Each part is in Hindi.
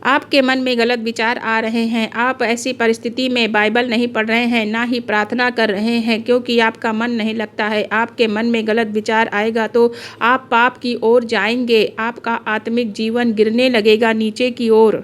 आपके मन में गलत विचार आ रहे हैं। आप ऐसी परिस्थिति में बाइबल नहीं पढ़ रहे हैं, ना ही प्रार्थना कर रहे हैं, क्योंकि आपका मन नहीं लगता है। आपके मन में गलत विचार आएगा तो आप पाप की ओर जाएंगे। आपका आत्मिक जीवन गिरने लगेगा नीचे की ओर।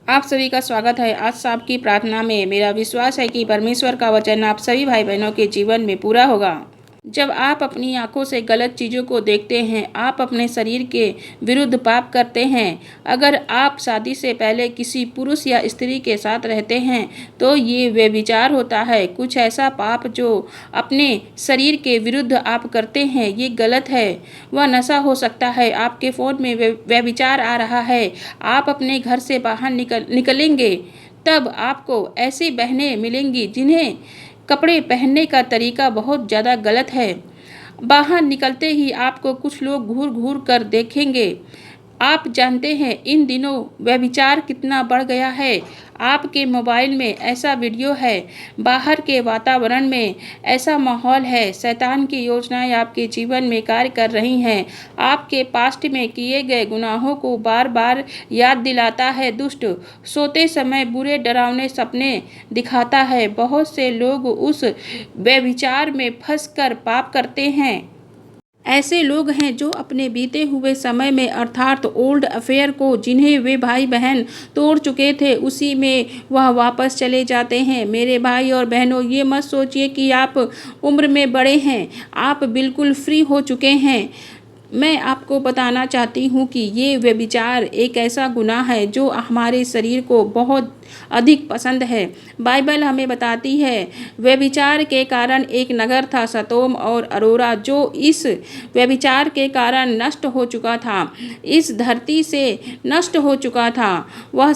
आप सभी का स्वागत है आज शाम की प्रार्थना में। मेरा विश्वास है कि परमेश्वर का वचन आप सभी भाई बहनों के जीवन में पूरा होगा। जब आप अपनी आंखों से गलत चीज़ों को देखते हैं, आप अपने शरीर के विरुद्ध पाप करते हैं। अगर आप शादी से पहले किसी पुरुष या स्त्री के साथ रहते हैं तो ये व्यभिचार होता है। कुछ ऐसा पाप जो अपने शरीर के विरुद्ध आप करते हैं, ये गलत है। वह नशा हो सकता है, आपके फ़ोन में व्यभिचार आ रहा है। आप अपने घर से बाहर निकलेंगे तब आपको ऐसी बहनें मिलेंगी जिन्हें कपड़े पहनने का तरीका बहुत ज़्यादा गलत है। बाहर निकलते ही आपको कुछ लोग घूर घूर कर देखेंगे। आप जानते हैं इन दिनों व्यभिचार कितना बढ़ गया है। आपके मोबाइल में ऐसा वीडियो है, बाहर के वातावरण में ऐसा माहौल है, शैतान की योजनाएं आपके जीवन में कार्य कर रही हैं। आपके पास्ट में किए गए गुनाहों को बार बार याद दिलाता है। दुष्ट सोते समय बुरे डरावने सपने दिखाता है। बहुत से लोग उस व्यभिचार में फंसकर पाप करते हैं। ऐसे लोग हैं जो अपने बीते हुए समय में अर्थात ओल्ड अफेयर को, जिन्हें वे भाई बहन तोड़ चुके थे, उसी में वह वापस चले जाते हैं। मेरे भाई और बहनों, ये मत सोचिए कि आप उम्र में बड़े हैं, आप बिल्कुल फ्री हो चुके हैं। मैं आपको बताना चाहती हूँ कि ये व्यभिचार एक ऐसा गुनाह है जो हमारे शरीर को बहुत अधिक पसंद है। बाइबल हमें बताती है व्यभिचार के कारण एक नगर था, सदोम और अरोरा, जो इस व्यभिचार के कारण नष्ट हो चुका था, इस धरती से नष्ट हो चुका था। वह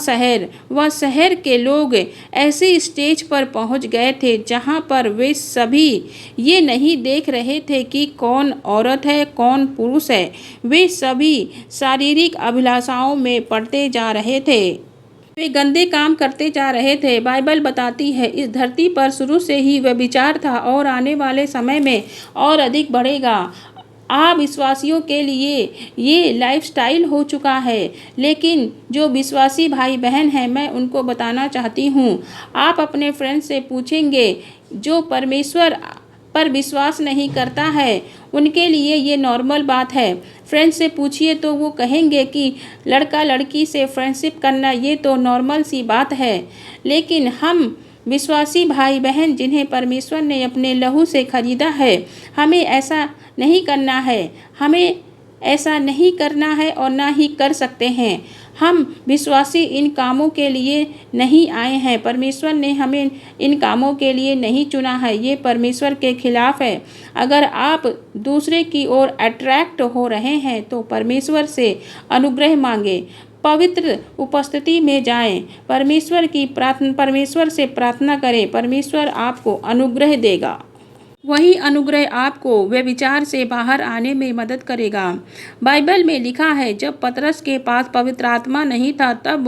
शहर के लोग ऐसे स्टेज पर पहुंच गए थे जहां पर वे सभी ये नहीं देख रहे थे कि कौन औरत है कौन पुरुष है। वे सभी शारीरिक अभिलाषाओं में पड़ते जा रहे थे, वे गंदे काम करते जा रहे थे। बाइबल बताती है इस धरती पर शुरू से ही व्यभिचार था और आने वाले समय में और अधिक बढ़ेगा। आप विश्वासियों के लिए ये लाइफस्टाइल हो चुका है, लेकिन जो विश्वासी भाई बहन हैं, मैं उनको बताना चाहती हूँ। आप अपने फ्रेंड से पूछेंगे जो परमेश्वर पर विश्वास नहीं करता है, उनके लिए ये नॉर्मल बात है। फ्रेंड से पूछिए तो वो कहेंगे कि लड़का लड़की से फ्रेंडशिप करना ये तो नॉर्मल सी बात है। लेकिन हम विश्वासी भाई बहन जिन्हें परमेश्वर ने अपने लहू से खरीदा है, हमें ऐसा नहीं करना है। हमें ऐसा नहीं करना है और ना ही कर सकते हैं। हम विश्वासी इन कामों के लिए नहीं आए हैं। परमेश्वर ने हमें इन कामों के लिए नहीं चुना है। ये परमेश्वर के खिलाफ है। अगर आप दूसरे की ओर अट्रैक्ट हो रहे हैं तो परमेश्वर से अनुग्रह मांगे, पवित्र उपस्थिति में जाएं, परमेश्वर से प्रार्थना करें। परमेश्वर आपको अनुग्रह देगा। वही अनुग्रह आपको व्यभिचार से बाहर आने में मदद करेगा। बाइबल में लिखा है जब पतरस के पास पवित्र आत्मा नहीं था तब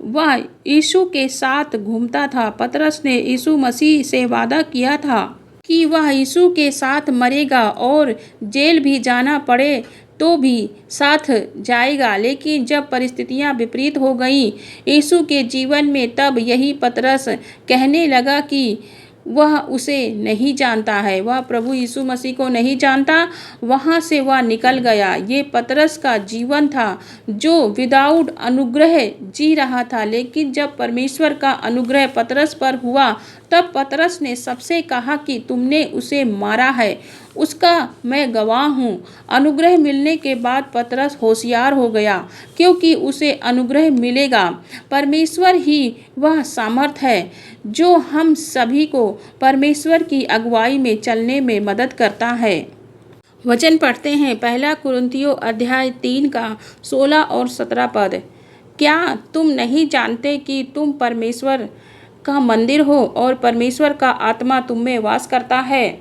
वह यीशु के साथ घूमता था। पतरस ने यीशु मसीह से वादा किया था कि वह यीशु के साथ मरेगा और जेल भी जाना पड़े तो भी साथ जाएगा। लेकिन जब परिस्थितियां विपरीत हो गईं यीशु के जीवन में, तब यही पतरस कहने लगा कि वह उसे नहीं जानता है, वह प्रभु यीशु मसीह को नहीं जानता। वहाँ से वह निकल गया। ये पतरस का जीवन था जो विदाउट अनुग्रह जी रहा था। लेकिन जब परमेश्वर का अनुग्रह पतरस पर हुआ तब पतरस ने सबसे कहा कि तुमने उसे मारा है, उसका मैं गवाह हूँ। अनुग्रह मिलने के बाद पतरस होशियार हो गया, क्योंकि उसे अनुग्रह मिलेगा। परमेश्वर ही वह सामर्थ है जो हम सभी को परमेश्वर की अगुवाई में चलने में मदद करता है। वचन पढ़ते हैं, पहला कुरिन्थियों अध्याय 3 का 16 और 17 पद। क्या तुम नहीं जानते कि तुम परमेश्वर का मंदिर हो और परमेश्वर का आत्मा तुम में वास करता है?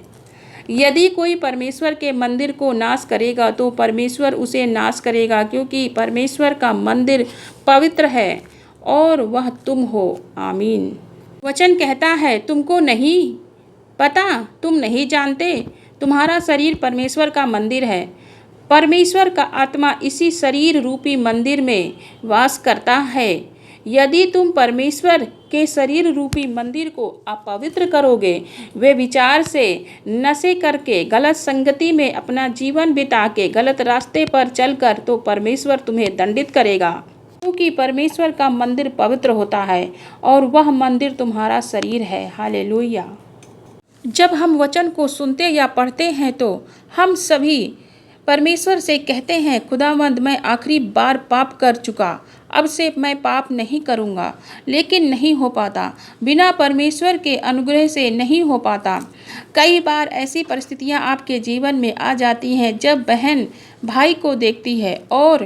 यदि कोई परमेश्वर के मंदिर को नाश करेगा तो परमेश्वर उसे नाश करेगा, क्योंकि परमेश्वर का मंदिर पवित्र है और वह तुम हो। आमीन। वचन कहता है तुमको नहीं पता, तुम नहीं जानते, तुम्हारा शरीर परमेश्वर का मंदिर है। परमेश्वर का आत्मा इसी शरीर रूपी मंदिर में वास करता है। यदि तुम परमेश्वर के शरीर रूपी मंदिर को अपवित्र करोगे, वे विचार से नशे करके, गलत संगति में अपना जीवन बिता के, गलत रास्ते पर चलकर, तो परमेश्वर तुम्हें दंडित करेगा, क्योंकि परमेश्वर का मंदिर पवित्र होता है और वह मंदिर तुम्हारा शरीर है। हालेलुया। जब हम वचन को सुनते या पढ़ते हैं तो हम सभी परमेश्वर से कहते हैं, खुदावंद मैं आखिरी बार पाप कर चुका, अब से मैं पाप नहीं करूँगा। लेकिन नहीं हो पाता, बिना परमेश्वर के अनुग्रह से नहीं हो पाता। कई बार ऐसी परिस्थितियाँ आपके जीवन में आ जाती हैं जब बहन भाई को देखती है और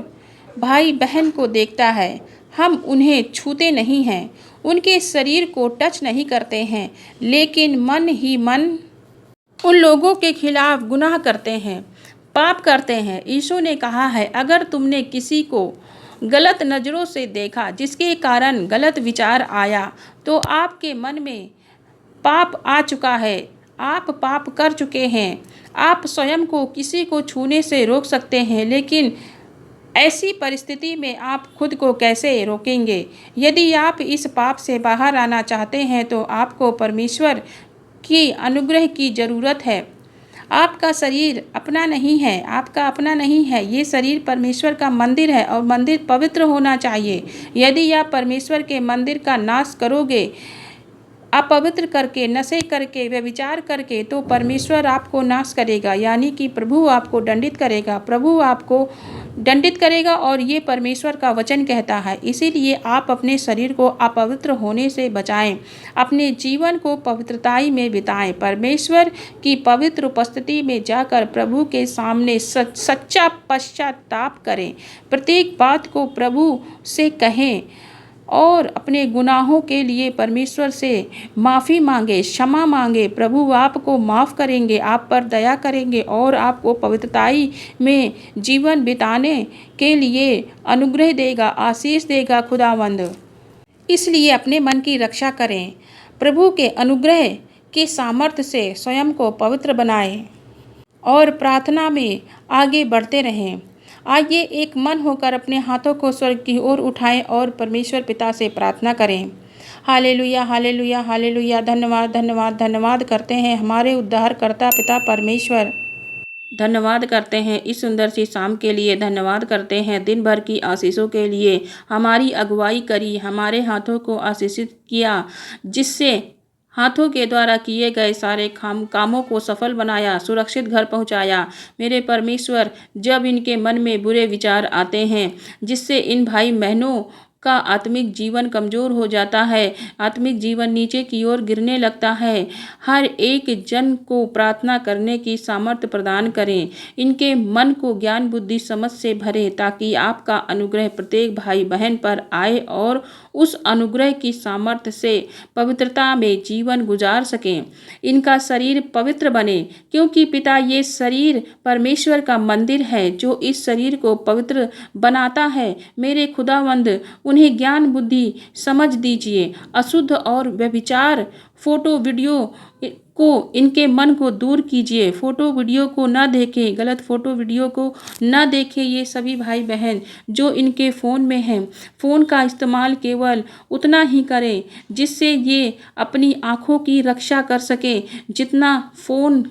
भाई बहन को देखता है, हम उन्हें छूते नहीं हैं, उनके शरीर को टच नहीं करते हैं, लेकिन मन ही मन उन लोगों के खिलाफ गुनाह करते हैं, पाप करते हैं। यीशु ने कहा है, अगर तुमने किसी को गलत नज़रों से देखा जिसके कारण गलत विचार आया, तो आपके मन में पाप आ चुका है, आप पाप कर चुके हैं। आप स्वयं को किसी को छूने से रोक सकते हैं, लेकिन ऐसी परिस्थिति में आप खुद को कैसे रोकेंगे? यदि आप इस पाप से बाहर आना चाहते हैं तो आपको परमेश्वर की अनुग्रह की ज़रूरत है। आपका शरीर अपना नहीं है, आपका अपना नहीं है। ये शरीर परमेश्वर का मंदिर है और मंदिर पवित्र होना चाहिए। यदि आप परमेश्वर के मंदिर का नाश करोगे, अपवित्र करके, नशे करके, व्यभिचार करके, तो परमेश्वर आपको नाश करेगा, यानी कि प्रभु आपको दंडित करेगा। प्रभु आपको दंडित करेगा और ये परमेश्वर का वचन कहता है। इसीलिए आप अपने शरीर को अपवित्र होने से बचाएं, अपने जीवन को पवित्रताई में बिताएं, परमेश्वर की पवित्र उपस्थिति में जाकर प्रभु के सामने सच्चा पश्चाताप करें, प्रत्येक बात को प्रभु से कहें और अपने गुनाहों के लिए परमेश्वर से माफ़ी मांगे, क्षमा मांगे। प्रभु आपको माफ़ करेंगे, आप पर दया करेंगे और आपको पवित्रताई में जीवन बिताने के लिए अनुग्रह देगा, आशीष देगा खुदावंद। इसलिए अपने मन की रक्षा करें, प्रभु के अनुग्रह के सामर्थ्य से स्वयं को पवित्र बनाएं और प्रार्थना में आगे बढ़ते रहें। आइए एक मन होकर अपने हाथों को स्वर्ग की ओर उठाएं और परमेश्वर पिता से प्रार्थना करें। Hallelujah, hallelujah, hallelujah. धन्यवाद, धन्यवाद, धन्यवाद करते हैं हमारे उद्धारकर्ता पिता परमेश्वर। धन्यवाद करते हैं इस सुंदर सी शाम के लिए, धन्यवाद करते हैं दिन भर की आशीषों के लिए। हमारी अगुवाई करी, हमारे हाथों को आशीषित किया, जिससे हाथों के द्वारा किए गए सारे कामों को सफल बनाया, सुरक्षित घर पहुंचाया। मेरे परमेश्वर, जब इनके मन में बुरे विचार आते हैं जिससे इन भाई बहनों का आत्मिक जीवन कमज़ोर हो जाता है, आत्मिक जीवन नीचे की ओर गिरने लगता है, हर एक जन को प्रार्थना करने की सामर्थ्य प्रदान करें। इनके मन को ज्ञान बुद्धि समझ से भरें, ताकि आपका अनुग्रह प्रत्येक भाई बहन पर आए और उस अनुग्रह की सामर्थ्य से पवित्रता में जीवन गुजार सकें। इनका शरीर पवित्र बने, क्योंकि पिता ये शरीर परमेश्वर का मंदिर है जो इस शरीर को पवित्र बनाता है। मेरे खुदावंद, उन्हें ज्ञान बुद्धि समझ दीजिए। अशुद्ध और व्यभिचार फोटो वीडियो को इनके मन को दूर कीजिए। फोटो वीडियो को ना देखें, गलत फोटो वीडियो को ना देखें। ये सभी भाई बहन जो इनके फ़ोन में हैं, फ़ोन का इस्तेमाल केवल उतना ही करें जिससे ये अपनी आँखों की रक्षा कर सकें। जितना फ़ोन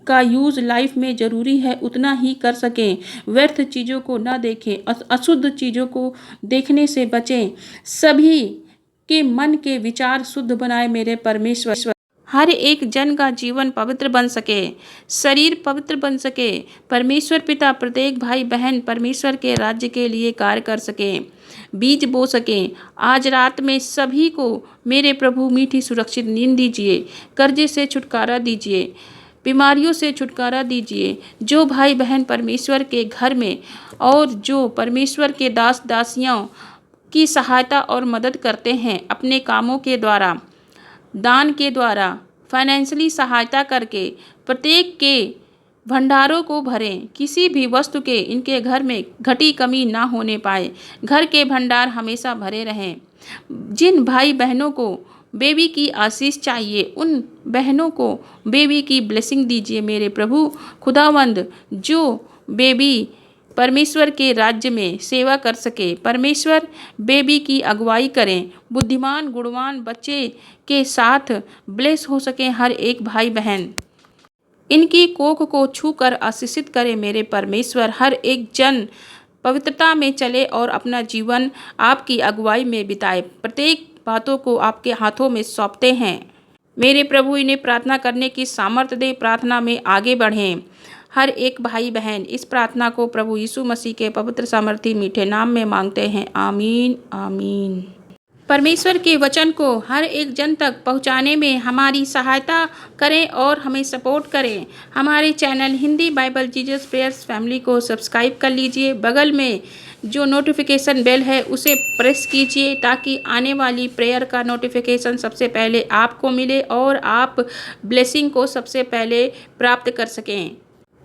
का यूज़ लाइफ में ज़रूरी है उतना ही कर सकें। व्यर्थ चीज़ों को ना देखें, अशुद्ध चीज़ों को देखने से बचें। सभी के मन के विचार शुद्ध बनाए मेरे परमेश्वर। हर एक जन का जीवन पवित्र बन सके, शरीर पवित्र बन सके। परमेश्वर पिता प्रत्येक भाई बहन परमेश्वर के राज्य के लिए कार्य कर सकें, बीज बो सकें। आज रात में सभी को मेरे प्रभु मीठी सुरक्षित नींद दीजिए, कर्जे से छुटकारा दीजिए, बीमारियों से छुटकारा दीजिए। जो भाई बहन परमेश्वर के घर में और जो परमेश्वर के दास दासियों की सहायता और मदद करते हैं, अपने कामों के द्वारा, दान के द्वारा, फाइनेंशियली सहायता करके प्रत्येक के भंडारों को भरें। किसी भी वस्तु के इनके घर में घटी कमी ना होने पाए। घर के भंडार हमेशा भरे रहें। जिन भाई बहनों को बेबी की आशीष चाहिए, उन बहनों को बेबी की ब्लेसिंग दीजिए मेरे प्रभु खुदावंद। जो बेबी परमेश्वर के राज्य में सेवा कर सके। परमेश्वर बेबी की अगुवाई करें। बुद्धिमान गुणवान बच्चे के साथ ब्लेस हो सके हर एक भाई बहन। इनकी कोख को छूकर आशीषित करें मेरे परमेश्वर। हर एक जन पवित्रता में चले और अपना जीवन आपकी अगुवाई में बिताए। प्रत्येक बातों को आपके हाथों में सौंपते हैं मेरे प्रभु। इन्हें प्रार्थना करने की सामर्थ्य दे, प्रार्थना में आगे बढ़ें हर एक भाई बहन। इस प्रार्थना को प्रभु यीशु मसीह के पवित्र सामर्थी मीठे नाम में मांगते हैं, आमीन आमीन। परमेश्वर के वचन को हर एक जन तक पहुंचाने में हमारी सहायता करें और हमें सपोर्ट करें। हमारे channel Hindi Bible Jesus prayers family को सब्सक्राइब कर लीजिए। बगल में जो नोटिफिकेशन बेल है उसे प्रेस कीजिए ताकि आने वाली प्रेयर का नोटिफिकेशन सबसे पहले आपको मिले और आप ब्लेसिंग को सबसे पहले प्राप्त कर सकें।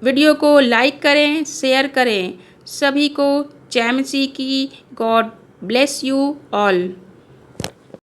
वीडियो को लाइक करें, शेयर करें। सभी को जय मसीह की। God bless you all.